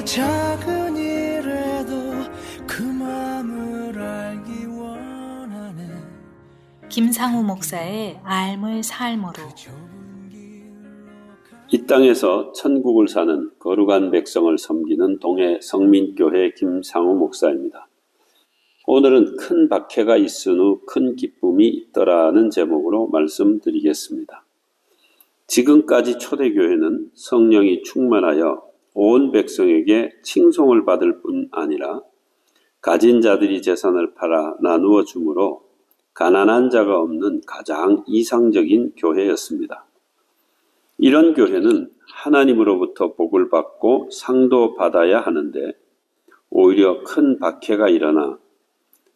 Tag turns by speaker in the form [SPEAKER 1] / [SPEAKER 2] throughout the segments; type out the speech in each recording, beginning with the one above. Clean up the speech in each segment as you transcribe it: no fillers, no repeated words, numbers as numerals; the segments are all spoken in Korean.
[SPEAKER 1] 작은 일에도 그 마음을 알기 원하네.
[SPEAKER 2] 김상우 목사의 알물 삶으로.
[SPEAKER 3] 이 땅에서 천국을 사는 거룩한 백성을 섬기는 동해 성민교회 김상우 목사입니다. 오늘은 큰 박해가 있은 후 큰 기쁨이 있더라는 제목으로 말씀드리겠습니다. 지금까지 초대교회는 성령이 충만하여 온 백성에게 칭송을 받을 뿐 아니라 가진 자들이 재산을 팔아 나누어 주므로 가난한 자가 없는 가장 이상적인 교회였습니다. 이런 교회는 하나님으로부터 복을 받고 상도 받아야 하는데 오히려 큰 박해가 일어나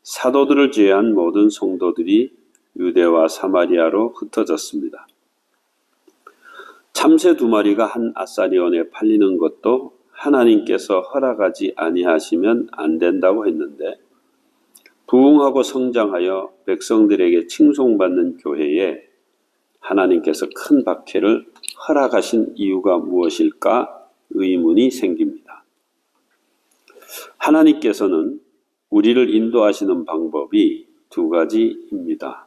[SPEAKER 3] 사도들을 제외한 모든 성도들이 유대와 사마리아로 흩어졌습니다. 참새 2마리가 한 아사리온에 팔리는 것도 하나님께서 허락하지 아니하시면 안 된다고 했는데 부흥하고 성장하여 백성들에게 칭송받는 교회에 하나님께서 큰 박해를 허락하신 이유가 무엇일까 의문이 생깁니다. 하나님께서는 우리를 인도하시는 방법이 2가지입니다.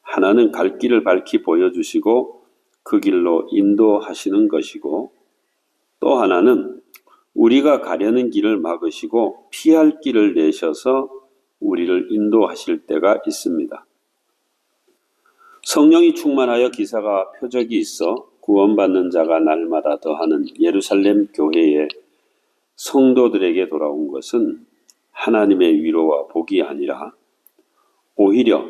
[SPEAKER 3] 하나는 갈 길을 밝히 보여주시고 그 길로 인도하시는 것이고, 또 하나는 우리가 가려는 길을 막으시고 피할 길을 내셔서 우리를 인도하실 때가 있습니다. 성령이 충만하여 기사가 표적이 있어 구원받는 자가 날마다 더하는 예루살렘 교회의 성도들에게 돌아온 것은 하나님의 위로와 복이 아니라 오히려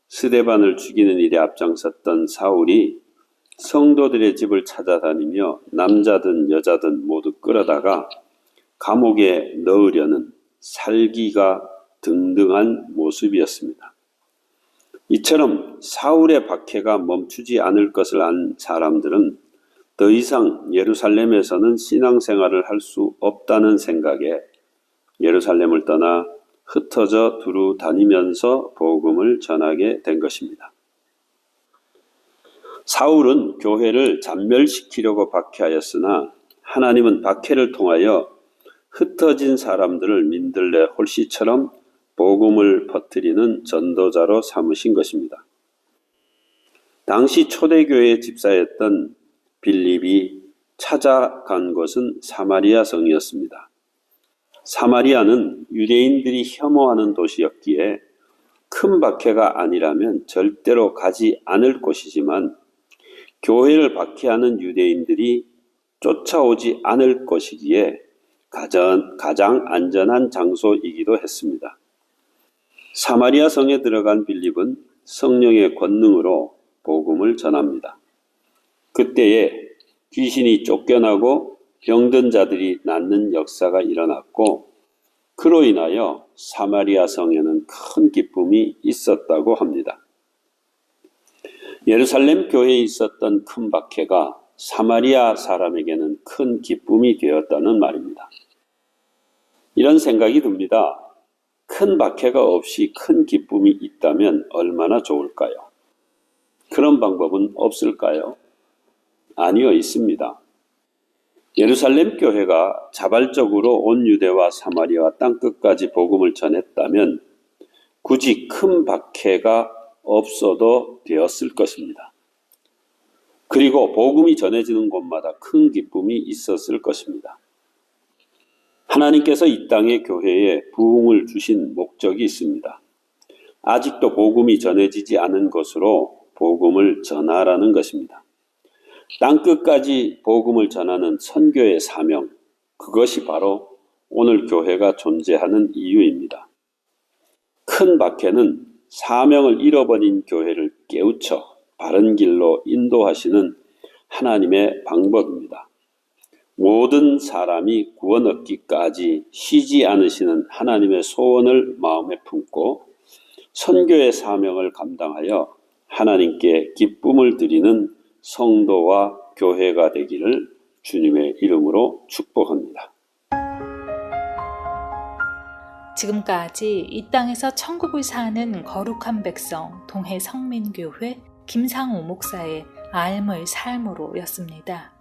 [SPEAKER 3] 스데반을 죽이는 일에 앞장섰던 사울이 성도들의 집을 찾아다니며 남자든 여자든 모두 끌어다가 감옥에 넣으려는 살기가 등등한 모습이었습니다. 이처럼 사울의 박해가 멈추지 않을 것을 안 사람들은 더 이상 예루살렘에서는 신앙생활을 할 수 없다는 생각에 예루살렘을 떠나 흩어져 두루 다니면서 복음을 전하게 된 것입니다. 사울은 교회를 잔멸시키려고 박해하였으나 하나님은 박해를 통하여 흩어진 사람들을 민들레 홀씨처럼 복음을 퍼뜨리는 전도자로 삼으신 것입니다. 당시 초대교회의 집사였던 빌립이 찾아간 곳은 사마리아 성이었습니다. 사마리아는 유대인들이 혐오하는 도시였기에 큰 박해가 아니라면 절대로 가지 않을 곳이지만 교회를 박해하는 유대인들이 쫓아오지 않을 것이기에 가장 안전한 장소이기도 했습니다. 사마리아 성에 들어간 빌립은 성령의 권능으로 복음을 전합니다. 그때에 귀신이 쫓겨나고 병든 자들이 낫는 역사가 일어났고 그로 인하여 사마리아 성에는 큰 기쁨이 있었다고 합니다. 예루살렘 교회에 있었던 큰 박해가 사마리아 사람에게는 큰 기쁨이 되었다는 말입니다. 이런 생각이 듭니다. 큰 박해가 없이 큰 기쁨이 있다면 얼마나 좋을까요? 그런 방법은 없을까요? 아니요, 있습니다. 예루살렘 교회가 자발적으로 온 유대와 사마리아 땅끝까지 복음을 전했다면 굳이 큰 박해가 없어도 되었을 것입니다. 그리고 복음이 전해지는 곳마다 큰 기쁨이 있었을 것입니다. 하나님께서 이 땅의 교회에 부흥을 주신 목적이 있습니다. 아직도 복음이 전해지지 않은 곳으로 복음을 전하라는 것입니다. 땅끝까지 복음을 전하는 선교의 사명, 그것이 바로 오늘 교회가 존재하는 이유입니다. 큰 박해는 사명을 잃어버린 교회를 깨우쳐 바른 길로 인도하시는 하나님의 방법입니다. 모든 사람이 구원 얻기까지 쉬지 않으시는 하나님의 소원을 마음에 품고 선교의 사명을 감당하여 하나님께 기쁨을 드리는 성도와 교회가 되기를 주님의 이름으로 축복합니다.
[SPEAKER 2] 지금까지 이 땅에서 천국을 사는 거룩한 백성 동해 성민교회 김상우 목사의 알물 삶으로였습니다.